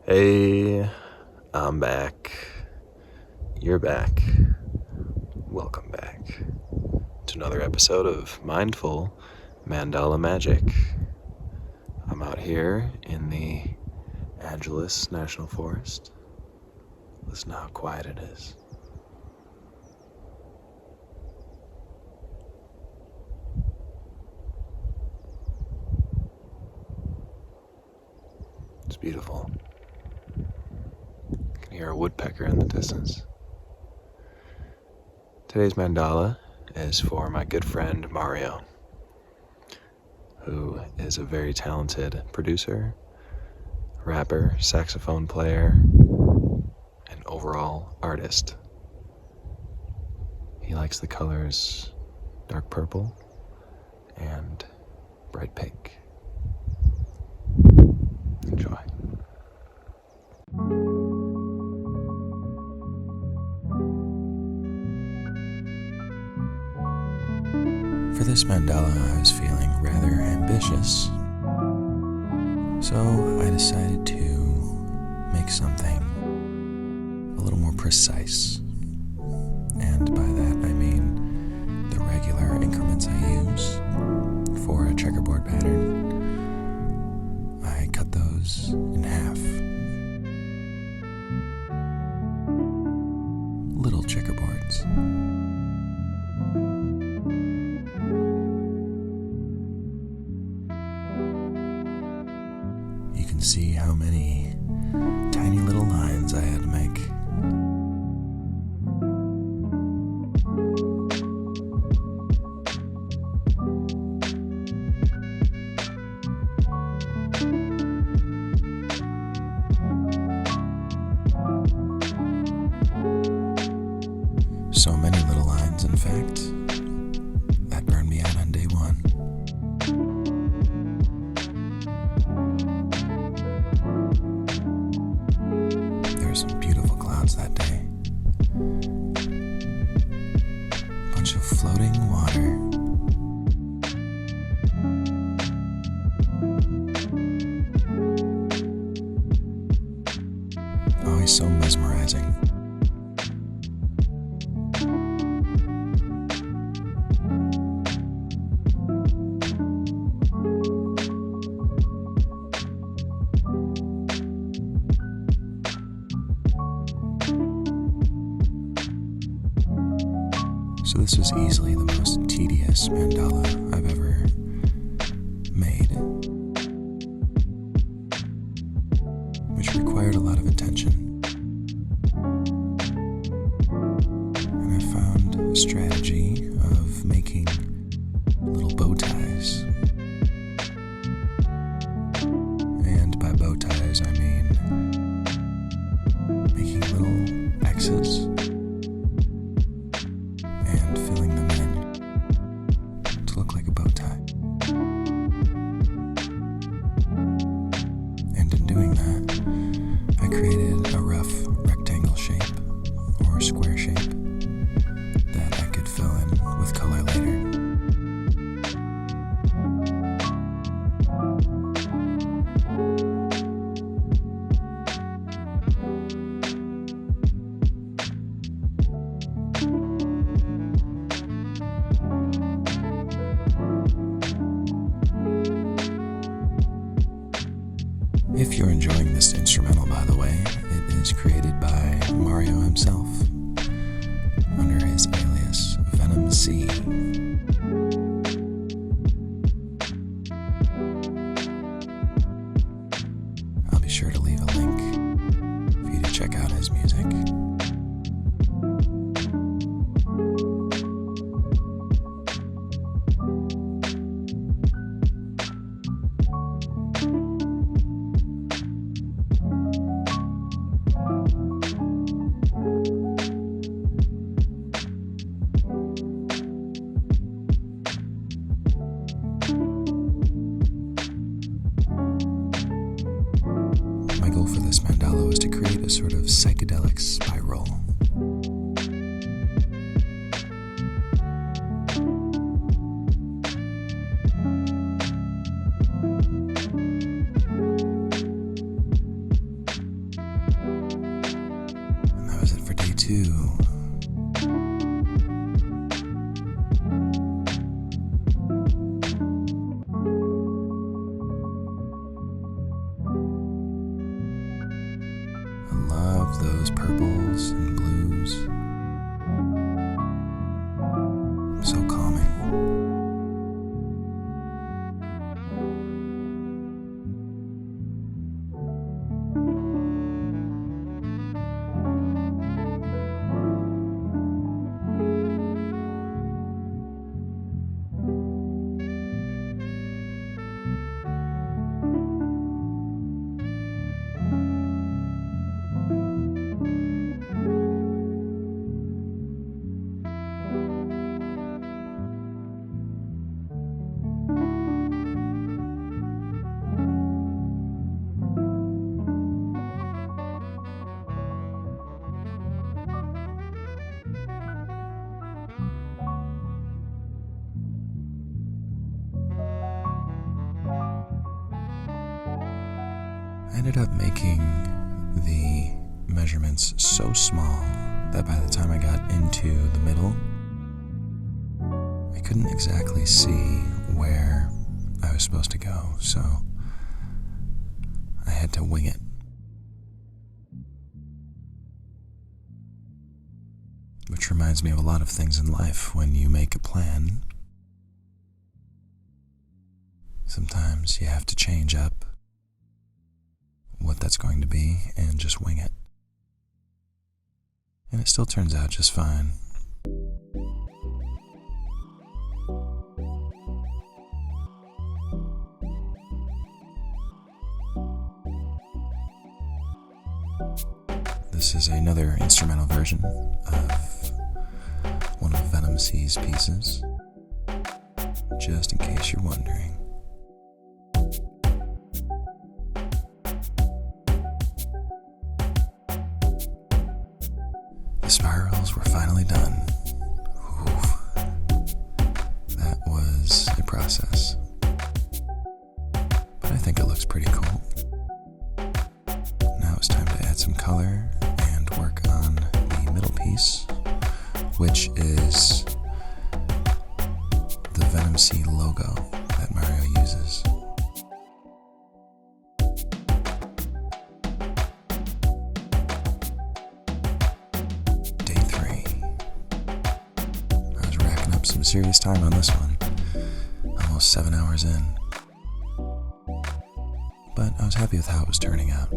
Hey, I'm back. You're back. Welcome back to another episode of Mindful Mandala Magic. I'm out here in the Angeles National Forest. Listen to how quiet it is. It's beautiful. You can hear a woodpecker in the distance. Today's mandala is for my good friend Mario, who is a very talented producer, rapper, saxophone player, and overall artist. He likes the colors dark purple and bright pink. Enjoy. For this mandala, I was feeling rather ambitious, so I decided to make something a little more precise. And by that I mean the regular increments I use for a checkerboard pattern. I cut those in half. Little checkerboards. You can see how many tiny little lines I had to make. So many little lines, in fact, that burned me out on day one. There were some beautiful clouds that day. A bunch of floating water. Always so mesmerizing. So this was easily the most tedious mandala I've ever made, which required a lot of attention. And I found a strategy of making little bow ties. And by bow ties I mean making little X's and filling them in to look like a bow tie. And in doing that, I created a rough rectangle shape or square shape that I could fill in with color later. If you're enjoying this instrumental, by the way, it is created by Mario himself under his alias Venom C. I'll be sure to leave a link for you to check out his music. My goal for this mandala was to create a sort of psychedelic spiral. love those purples and blues. So calming. I ended up making the measurements so small that by the time I got into the middle, I couldn't exactly see where I was supposed to go, so I had to wing it. Which reminds me of a lot of things in life. When you make a plan, sometimes you have to change up what that's going to be and just wing it. And it still turns out just fine. This is another instrumental version of one of Venom C's pieces, just in case you're wondering. The spirals were finally done. Oof. That was a process, but I think it looks pretty cool. Now it's time to add some color and work on the middle piece, which is the Venom C logo that Mario uses. Day 3. I was racking up some serious time on this one, almost 7 hours in. But I was happy with how it was turning out.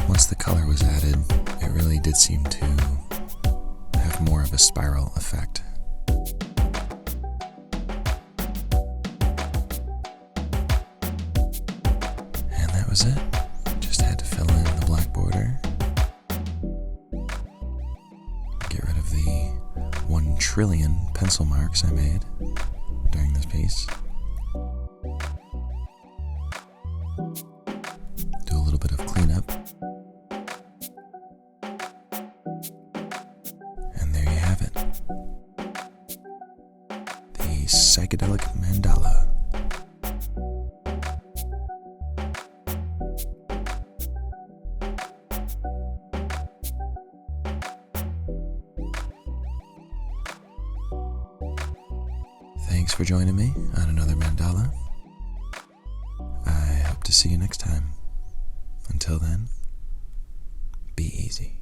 Once the color was added, it really did seem to have more of a spiral effect. And that was it. Just had to fill in the black border. Get rid of the 1 trillion pencil marks I made during this piece. Do a little bit of cleanup. And there you have it. The psychedelic mandala. Thanks for joining me on another mandala. I hope to see you next time. Until then, be easy.